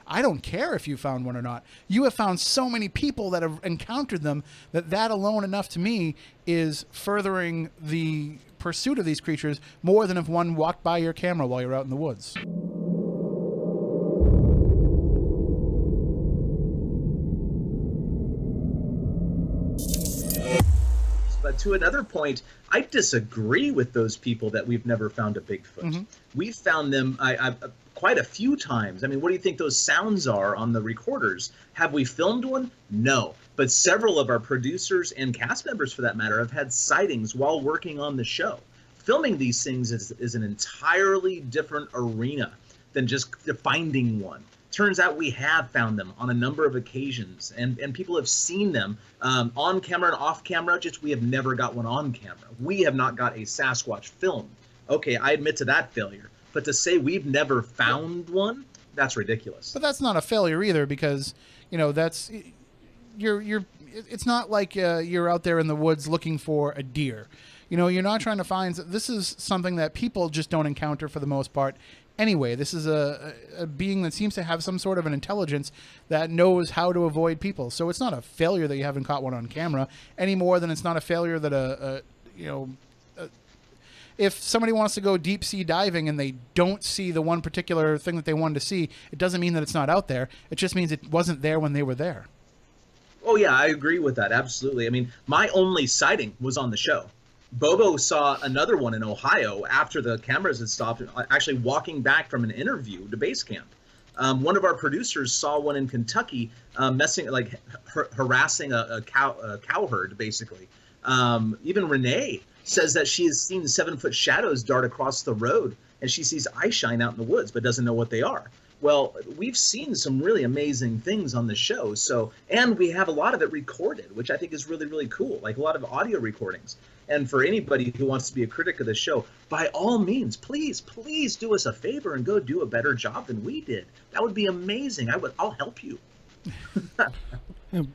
I don't care if you found one or not. You have found so many people that have encountered them that alone enough to me is furthering the pursuit of these creatures more than if one walked by your camera while you're out in the woods. But to another point, I disagree with those people that we've never found a Bigfoot. Mm-hmm. We've found them quite a few times. I mean, what do you think those sounds are on the recorders? Have we filmed one? No. But several of our producers and cast members, for that matter, have had sightings while working on the show. Filming these things is an entirely different arena than just finding one. Turns out we have found them on a number of occasions, and people have seen them on camera and off camera, just we have never got one on camera. We have not got a Sasquatch filmed. Okay, I admit to that failure. But to say we've never found one, that's ridiculous. But that's not a failure either, because, you know, that's it's not like you're out there in the woods looking for a deer. You know, you're not trying to find, this is something that people just don't encounter for the most part. Anyway, this is a being that seems to have some sort of an intelligence that knows how to avoid people. So it's not a failure that you haven't caught one on camera any more than it's not a failure that if somebody wants to go deep sea diving and they don't see the one particular thing that they wanted to see, it doesn't mean that it's not out there. It just means it wasn't there when they were there. Oh yeah, I agree with that. Absolutely. I mean, my only sighting was on the show. Bobo saw another one in Ohio after the cameras had stopped, actually walking back from an interview to base camp. One of our producers saw one in Kentucky harassing a cow herd, basically. Even Renee says that she has seen 7-foot shadows dart across the road, and she sees eye shine out in the woods, but doesn't know what they are. Well, we've seen some really amazing things on the show, and we have a lot of it recorded, which I think is really, really cool, like a lot of audio recordings. And for anybody who wants to be a critic of the show, by all means, please do us a favor and go do a better job than we did. That would be amazing. I'll help you.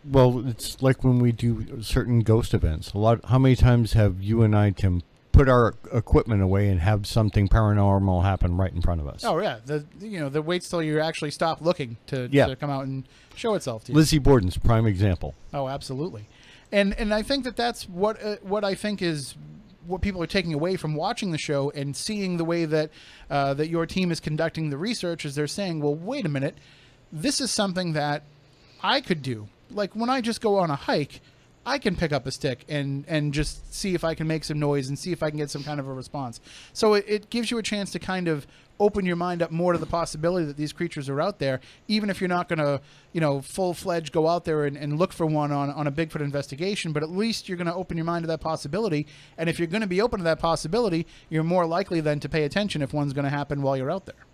Well, it's like when we do certain ghost events. How many times have you and I, Tim, put our equipment away and have something paranormal happen right in front of us? Oh yeah, the waits till you actually stop looking to come out and show itself to you. Lizzie Borden's prime example. Oh, absolutely. And I think that's what I think is what people are taking away from watching the show and seeing the way that that your team is conducting the research, is they're saying, well, wait a minute, this is something that I could do. Like when I just go on a hike, I can pick up a stick and just see if I can make some noise and see if I can get some kind of a response. So it gives you a chance to kind of open your mind up more to the possibility that these creatures are out there, even if you're not going to, full-fledged go out there and look for one on a Bigfoot investigation, but at least you're going to open your mind to that possibility. And if you're going to be open to that possibility, you're more likely then to pay attention if one's going to happen while you're out there.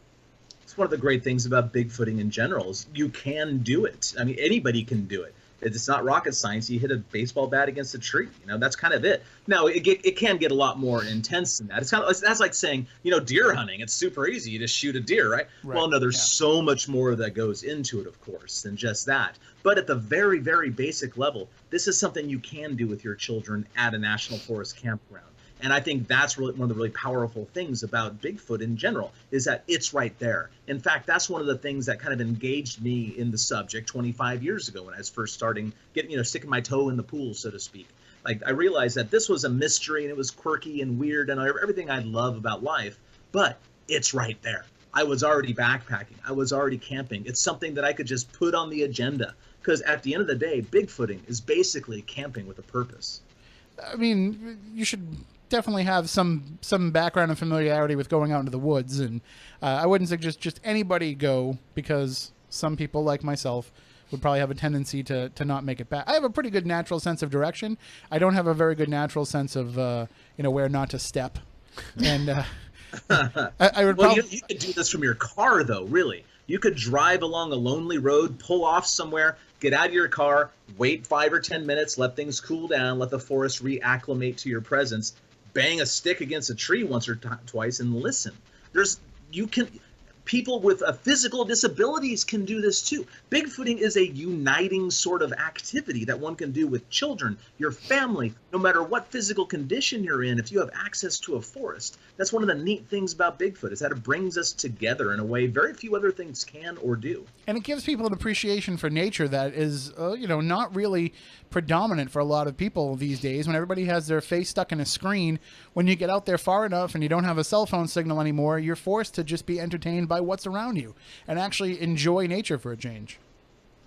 It's one of the great things about Bigfooting in general is you can do it. I mean, anybody can do it. It's not rocket science. You hit a baseball bat against a tree. That's kind of it. Now, it can get a lot more intense than that. That's like saying, deer hunting. It's super easy. You just shoot a deer, right? Well, no, there's so much more that goes into it, of course, than just that. But at the very, very basic level, this is something you can do with your children at a national forest campground. And I think that's really one of the really powerful things about Bigfoot in general, is that it's right there. In fact, that's one of the things that kind of engaged me in the subject 25 years ago when I was first sticking my toe in the pool, so to speak. Like, I realized that this was a mystery and it was quirky and weird and everything I love about life, but it's right there. I was already backpacking. I was already camping. It's something that I could just put on the agenda, because at the end of the day, Bigfooting is basically camping with a purpose. I mean, you should definitely have some background and familiarity with going out into the woods, and I wouldn't suggest just anybody go, because some people like myself would probably have a tendency to not make it back. I have a pretty good natural sense of direction. I don't have a very good natural sense of where not to step, and I would. Well, you could do this from your car, though. Really, you could drive along a lonely road, pull off somewhere, get out of your car, wait 5 or 10 minutes, let things cool down, let the forest reacclimate to your presence. Bang a stick against a tree once or twice and listen. People with physical disabilities can do this too. Bigfooting is a uniting sort of activity that one can do with children, your family, no matter what physical condition you're in, if you have access to a forest, that's one of the neat things about Bigfoot, is that it brings us together in a way very few other things can or do. And it gives people an appreciation for nature that is, not really predominant for a lot of people these days. When everybody has their face stuck in a screen, when you get out there far enough and you don't have a cell phone signal anymore, you're forced to just be entertained by what's around you and actually enjoy nature for a change.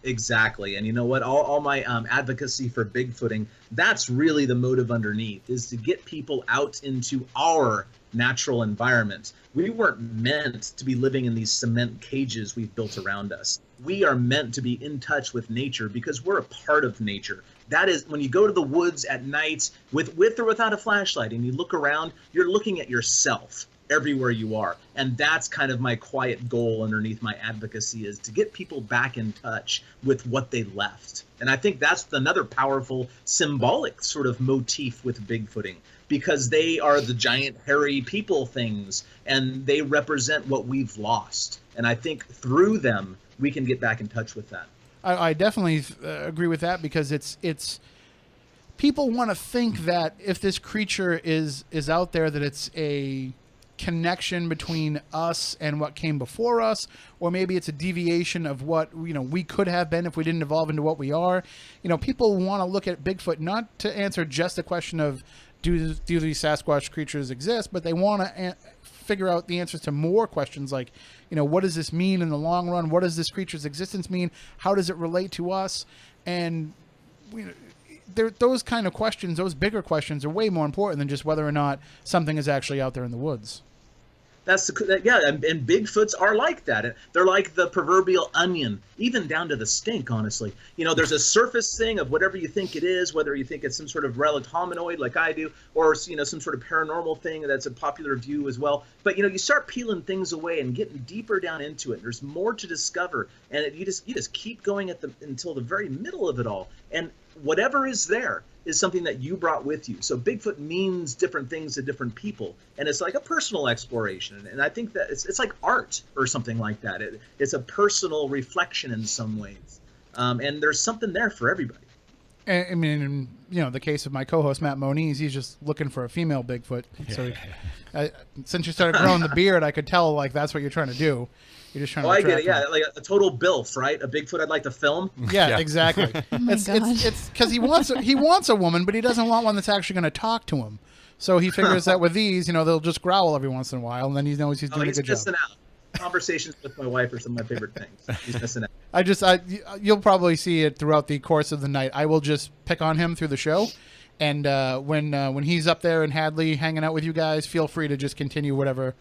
Exactly. And you know what? All my advocacy for Bigfooting, that's really the motive underneath, is to get people out into our natural environment. We weren't meant to be living in these cement cages we've built around us. We are meant to be in touch with nature because we're a part of nature. That is, when you go to the woods at night with or without a flashlight and you look around, you're looking at yourself everywhere you are. And that's kind of my quiet goal underneath my advocacy, is to get people back in touch with what they left. And I think that's another powerful symbolic sort of motif with Bigfooting, because they are the giant hairy people things and they represent what we've lost. And I think through them, we can get back in touch with that. I definitely agree with that, because it's people want to think that if this creature is out there, that it's a connection between us and what came before us, or maybe it's a deviation of what we could have been if we didn't evolve into what we are. People want to look at Bigfoot not to answer just the question of do these Sasquatch creatures exist, but they want to figure out the answers to more questions like, what does this mean in the long run? What does this creature's existence mean? How does it relate to us? And those kind of questions, those bigger questions, are way more important than just whether or not something is actually out there in the woods. And Bigfoots are like that. They're like the proverbial onion, even down to the stink, honestly. There's a surface thing of whatever you think it is, whether you think it's some sort of relic hominoid like I do, or some sort of paranormal thing that's a popular view as well. But you start peeling things away and getting deeper down into it. There's more to discover, and you just keep going until the very middle of it all. And whatever is there is something that you brought with you. So Bigfoot means different things to different people, and it's like a personal exploration. And I think that it's like art or something like that. It's a personal reflection in some ways, and there's something there for everybody. I mean, in the case of my co-host Matt Moniz, he's just looking for a female Bigfoot. So since you started growing the beard, I could tell that's what you're trying to do. You're just trying to. I get it. Yeah, like a total BILF, right? A Bigfoot I'd like to film. Yeah. Exactly. It's because he wants a woman, but he doesn't want one that's actually going to talk to him. So he figures that with these, they'll just growl every once in a while, and then he knows he's doing a good job. Missing out. Conversations with my wife are some of my favorite things. He's missing out. You'll probably see it throughout the course of the night. I will just pick on him through the show, and when he's up there in Hadley hanging out with you guys, feel free to just continue whatever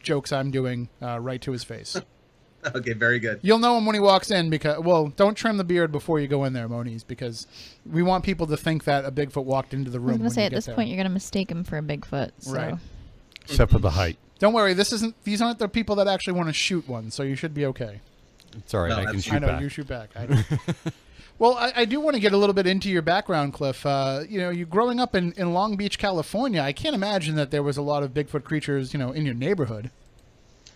jokes I'm doing right to his face. Okay, very good. You'll know him when he walks in don't trim the beard before you go in there, Moniz, because we want people to think that a Bigfoot walked into the room. I was going to say, at this point, you're going to mistake him for a Bigfoot. So. Right. Except for the height. Don't worry, these aren't the people that actually want to shoot one, so you should be okay. It's all right, I can shoot back. I know, you shoot back. I know. Well, I do want to get a little bit into your background, Cliff. You growing up in Long Beach, California, I can't imagine that there was a lot of Bigfoot creatures, in your neighborhood.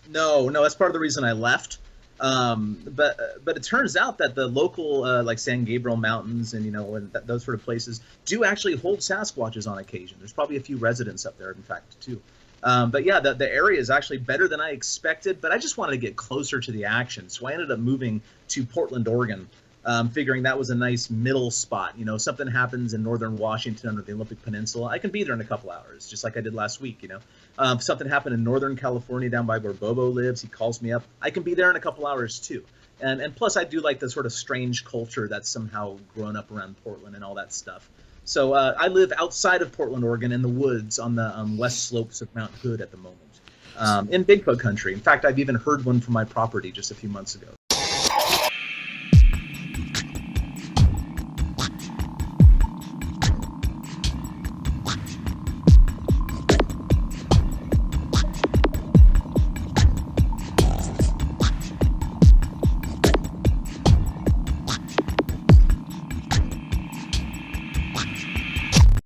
No, that's part of the reason I left. But it turns out that the local, like San Gabriel Mountains and, those sort of places do actually hold Sasquatches on occasion. There's probably a few residents up there, in fact, too. But yeah, the area is actually better than I expected, but I just wanted to get closer to the action. So I ended up moving to Portland, Oregon, figuring that was a nice middle spot. Something happens in northern Washington under the Olympic Peninsula, I can be there in a couple hours, just like I did last week. If something happened in northern California down by where Bobo lives, he calls me up, I can be there in a couple hours too. And plus I do like the sort of strange culture that's somehow grown up around Portland and all that stuff. So I live outside of Portland, Oregon, in the woods on the west slopes of Mount Hood at the moment, in Bigfoot country. In fact, I've even heard one from my property just a few months ago.